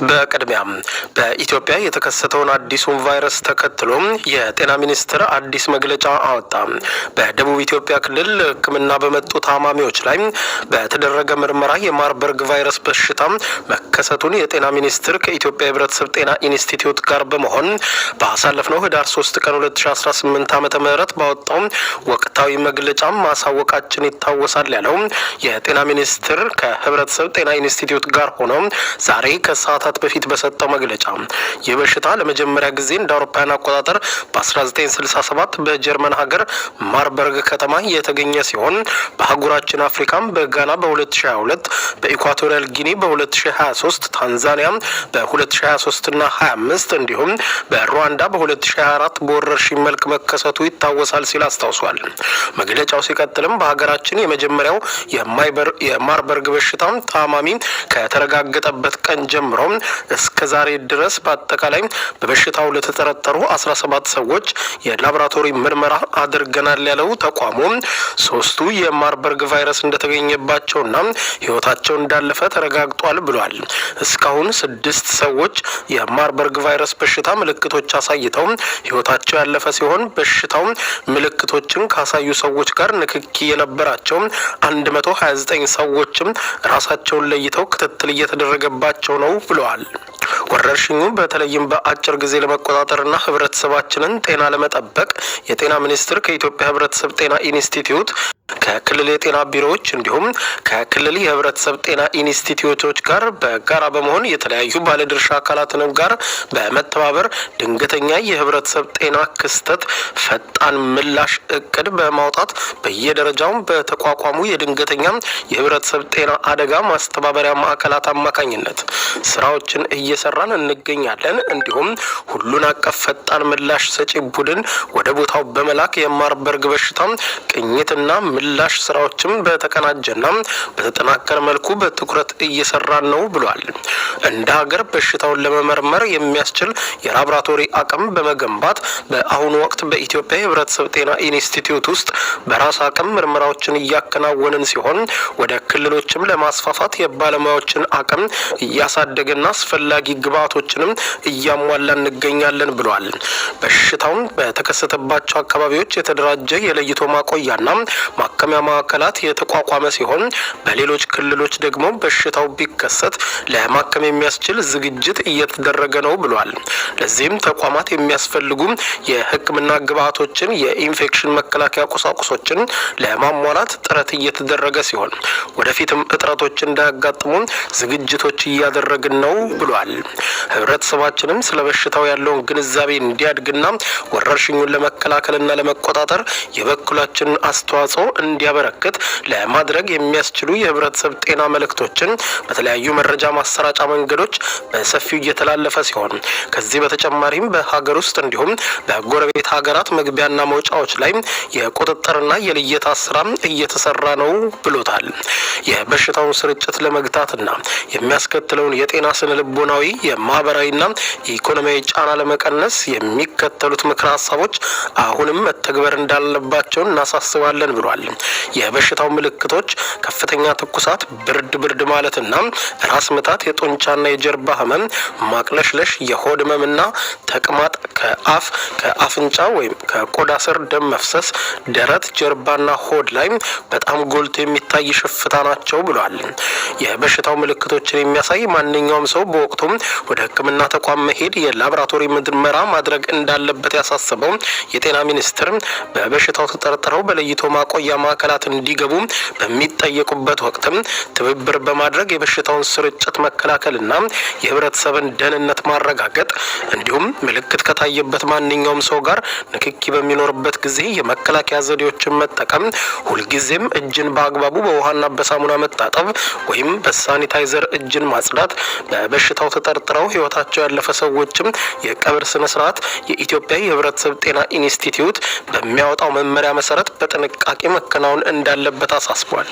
በቅድሚያም በኢትዮጵያ የተከሰተውን አዲሱን ቫይረስ ተከትሎ የጤና ሚኒስቴር አዲስ መግለጫ አወጣ። በደቡብ ኢትዮጵያ ክልል ሕክምና በመጡ ታማሚዎች ላይ በተደረገ ምርመራ የማርበርግ ቫይረስ በሽታ መከሰቱን የጤና ሚኒስቴር ከኢትዮጵያ ሕብረተሰብ ጤና ኢንስቲትዩት ጋር በመሆን ባሳለፍነው ህዳር 3 ቀን 2018 ዓ.ም ባወጣው ወቅታዊ መግለጫ ማሳወቃችን ይታወሳል ያለው የጤና ሚኒስቴር ከሕብረተሰብ ጤና ኢንስቲትዩት ጋር ሆኖ ዛሬ ከሰዓታት በፊት በሰጠው መግለጫ ይህ በሽታ ለመጀመሪያ ጊዜ እንደ አውሮፓውያን አቆጣጠር በ1967 በጀርመን ሀገር ማርበርግ ከተማ የተገኘ ሲሆን በአህጉራችን አፍሪካም በጋና በ2022 በኢኳቶሪያል ጊኒ በ2023 ታንዛኒያ በ2023 እና 25 እንዲሁም በሩዋንዳ በ2024 በወረርሽኝ መልክ መከሰቱ ይታወሳል ሲል አስታውሷል። መግለጫው ሲቀጥልም በሀገራችን የመጀመሪያው የማርበርግ በሽታ ታማሚ ከተረጋገጠበት ቀን ጀምሮ እስከ ዛሬ ድረስ በአጠቃላይ በበሽታው ለተጠረጠሩ 17 ሰዎች የላቦራቶሪ ምርመራ አድርገናል ያለው ተቋሙ ሶስቱ የማርበርግ ቫይረስ እንደተገኘባቸውና ህይወታቸው እንዳለፈ ተረጋግጧል ብሏል። እስካሁን 6 ሰዎች የማርበርግ ቫይረስ በሽታ ምልክቶች አሳይተው ህይወታቸው ያለፈ ሲሆን በሽታው ምልክቶችን ካሳዩ ሰዎች ጋር ንክኪ የነበራቸው 129 ሰዎችም ራሳቸውን ለይተው ክትትል እየተደረገባቸው ነው ብለዋል። ወረርሽኙ በተለይም በአጭር ጊዜ ለመቆጣጠርና ህብረተሰባችንን ጤና ለመጠበቅ የጤና ሚኒስቴር ከኢትዮጵያ ህብረተሰብ ጤና ኢንስቲትዩት ከክልል የጤና ቢሮዎች እንዲሁም ከክልል የህብረተሰብ ጤና ኢንስቲትዩቶች ጋር በጋራ በመሆን የተለያዩ ባለድርሻ አካላትን ጋር በመተባበር ድንገተኛ የህብረተሰብ ጤና ክስተት ፈጣን ምላሽ እቅድ በማውጣት በየደረጃው በተቋቋሙ የድንገተኛ የህብረተሰብ ጤና አደጋ ማስተባበሪያ ማዕከላት አማካኝነት ስራዎችን እየሰራን እንገኛለን። እንዲሁም ሁሉን አቀፍ ፈጣን ምላሽ ሰጪ ቡድን ወደ ቦታው በመላክ የማርበርግ በሽታ ቅኝትና ምላሽ ስራዎችም በተቀናጀና በተጠናከረ መልኩ በትኩረት እየሰራን ነው ብሏል። እንደ ሀገር በሽታውን ለመመርመር የሚያስችል የላቦራቶሪ አቅም በመገንባት በአሁኑ ወቅት በኢትዮጵያ የህብረተሰብ ጤና ኢንስቲትዩት ውስጥ በራስ አቅም ምርመራዎችን እያከናወንን ሲሆን ወደ ክልሎችም ለማስፋፋት የባለሙያዎችን አቅም እያሳደገና አስፈላጊ ግብዓቶችንም እያሟላ እንገኛለን ብሏል። በሽታውን በተከሰተባቸው አካባቢዎች የተደራጀ የለይቶ ማቆያና ማከሚያ ማዕከላት የተቋቋመ ሲሆን በሌሎች ክልሎች ደግሞ በሽታው ቢከሰት ለማከም የሚያስችል ዝግጅት እየተደረገ ነው ብሏል። ለዚህም ተቋማት የሚያስፈልጉ የሕክምና ግብዓቶችን፣ የኢንፌክሽን መከላከያ ቁሳቁሶችን ለማሟላት ጥረት እየተደረገ ሲሆን ወደፊትም እጥረቶች እንዳያጋጥሙ ዝግጅቶች እያደረግን ነው ብሏል። ህብረተሰባችንም ስለ በሽታው ያለውን ግንዛቤ እንዲያድግና ወረርሽኙን ለመከላከልና ለመቆጣጠር የበኩላችንን አስተዋጽኦ እንዲያበረክት ለማድረግ የሚያስችሉ የህብረተሰብ ጤና መልእክቶችን በተለያዩ መረጃ ማሰራጫ መንገዶች በሰፊው እየተላለፈ ሲሆን ከዚህ በተጨማሪም በሀገር ውስጥ እንዲሁም በጎረቤት ሀገራት መግቢያና መውጫዎች ላይ የቁጥጥርና የልየታ ስራ እየተሰራ ነው ብሎታል። የበሽታውን ስርጭት ለመግታትና የሚያስከትለውን የጤና ስነልቦናዊ የማህበራዊና የኢኮኖሚያዊ ጫና ለመቀነስ የሚከተሉት ምክረ ሀሳቦች አሁንም መተግበር እንዳለባቸው እናሳስባለን ብሏል። የበሽታው ምልክቶች ከፍተኛ ትኩሳት፣ ብርድ ማለትና ራስ ምታት፣ የጡንቻና የጀርባ ህመም፣ ማቅለሽለሽ፣ የሆድ ህመምና ተቅማጥ፣ ከአፍንጫ ወይም ከቆዳ ስር ደም መፍሰስ፣ ደረት፣ ጀርባና ሆድ ላይ በጣም ጎልቶ የሚታይ ሽፍታ ናቸው ብሏል። የበሽታው ምልክቶችን የሚያሳይ ማንኛውም ሰው በወቅቱ ወደ ሕክምና ተቋም መሄድ የላቦራቶሪ ምርመራ ማድረግ እንዳለበት ያሳሰበው የጤና ሚኒስቴር በበሽታው ተጠርጥረው በለይቶ ማቆያ ማዕከላት እንዲገቡ በሚጠየቁበት ወቅትም ትብብር በማድረግ የበሽታውን ስርጭት መከላከልና የህብረተሰብን ደህንነት ማረጋገጥ እንዲሁም ምልክት ከታየበት ማንኛውም ሰው ጋር ንክኪ በሚኖርበት ጊዜ የመከላከያ ዘዴዎችን መጠቀም፣ ሁልጊዜም እጅን በአግባቡ በውሃና በሳሙና መታጠብ ወይም በሳኒታይዘር እጅን ማጽዳት፣ በበሽታው ተጠርጥረው ህይወታቸው ያለፈ ሰዎችም የቀብር ስነ ስርዓት የኢትዮጵያ የህብረተሰብ ጤና ኢንስቲትዩት በሚያወጣው መመሪያ መሰረት በጥንቃቄ መከናወን እንዳለበት አሳስቧል።